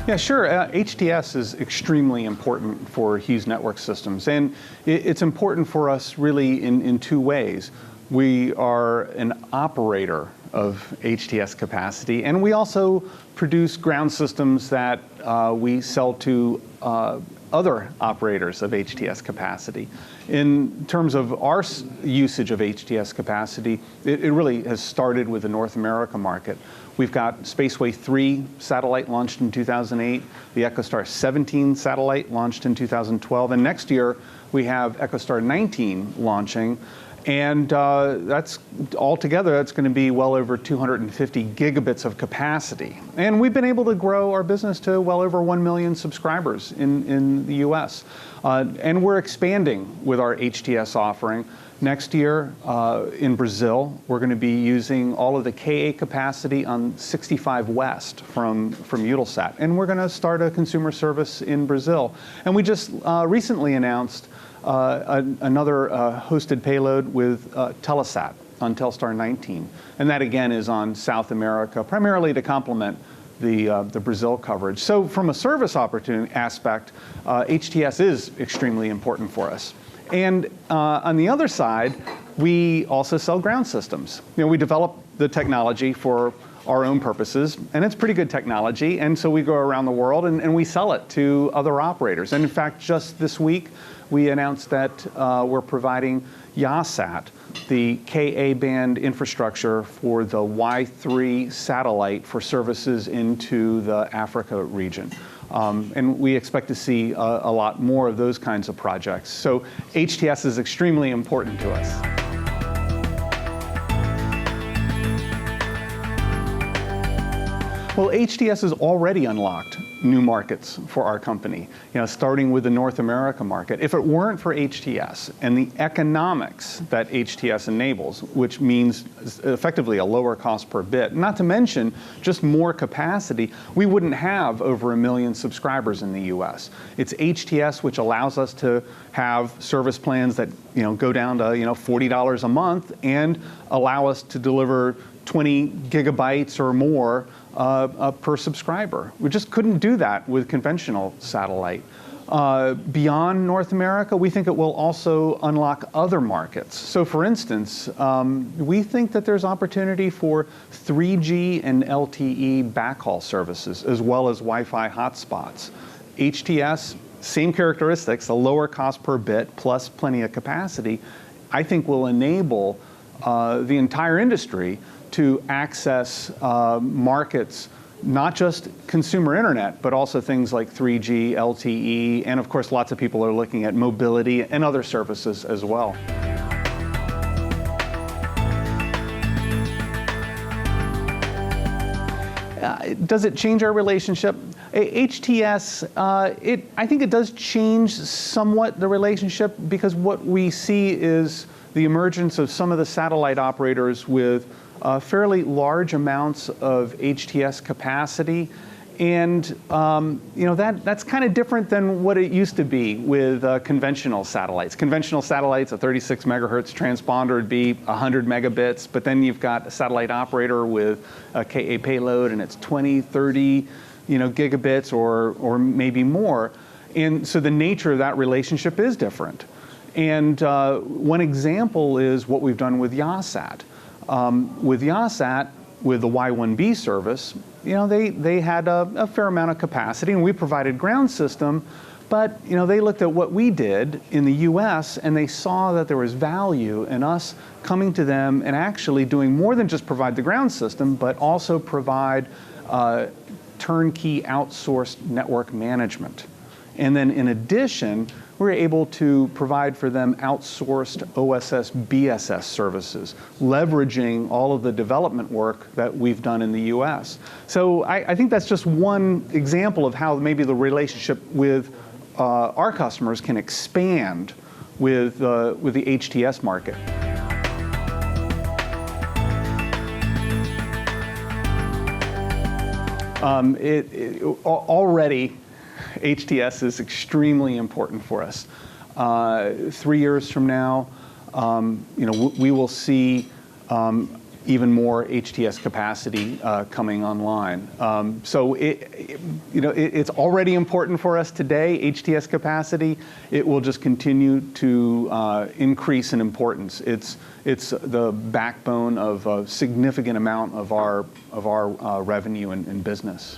Yeah, sure. HTS is extremely important for Hughes Network Systems, and it's important for us really in two ways. We are an operator of HTS capacity, and we also produce ground systems that we sell to other operators of HTS capacity. In terms of our usage of HTS capacity, it really has started with the North America market. We've got Spaceway 3 satellite launched in 2008, the EchoStar 17 satellite launched in 2012, and next year we have EchoStar 19 launching. And that's altogether, that's going to be well over 250 gigabits of capacity. And we've been able to grow our business to well over 1 million subscribers in the US. And we're expanding with our HTS offering. Next year in Brazil, we're going to be using all of the Ka capacity on 65 West from Eutelsat. And we're going to start a consumer service in Brazil. And we just recently announced another hosted payload with Telesat on Telstar 19. And that again is on South America, primarily to complement the Brazil coverage. So from a service opportunity aspect, HTS is extremely important for us. And on the other side, we also sell ground systems. You know, we develop the technology for our own purposes, and it's pretty good technology, and so we go around the world and we sell it to other operators. And in fact, just this week, we announced that we're providing Yahsat, the Ka-band infrastructure for the Y3 satellite for services into the Africa region. And we expect to see a lot more of those kinds of projects. So HTS is extremely important to us. Well, HTS has already unlocked new markets for our company, you know, starting with the North America market. If it weren't for HTS and the economics that HTS enables, which means effectively a lower cost per bit, not to mention just more capacity, we wouldn't have over 1 million subscribers in the US. It's HTS which allows us to have service plans that, you know, go down to, you know, $40 a month and allow us to deliver 20 gigabytes or more per subscriber. We just couldn't do that with conventional satellite. Beyond North America, we think it will also unlock other markets. So for instance, we think that there's opportunity for 3G and LTE backhaul services, as well as Wi-Fi hotspots. HTS, same characteristics, a lower cost per bit plus plenty of capacity, I think will enable the entire industry to access markets, not just consumer internet, but also things like 3G, LTE, and of course lots of people are looking at mobility and other services as well. Does it change our relationship? HTS, I think it does change somewhat the relationship, because what we see is the emergence of some of the satellite operators with fairly large amounts of HTS capacity, and you know, that's kind of different than what it used to be with conventional satellites. Conventional satellites, a 36 megahertz transponder would be 100 megabits, but then you've got a satellite operator with a Ka payload and it's 20, 30, you know, gigabits or maybe more. And so the nature of that relationship is different. And one example is what we've done with Yahsat. With Yahsat, with the Y1B service, you know, they had a fair amount of capacity, and we provided ground system, but you know, they looked at what we did in the US and they saw that there was value in us coming to them and actually doing more than just provide the ground system, but also provide turnkey outsourced network management. And then in addition, we're able to provide for them outsourced OSS BSS services, leveraging all of the development work that we've done in the US. So I think that's just one example of how maybe the relationship with our customers can expand with the HTS market. Already, HTS is extremely important for us. 3 years from now, you know, we will see even more HTS capacity coming online. So it's already important for us today, HTS capacity. It will just continue to increase in importance. It's the backbone of a significant amount of our revenue and business.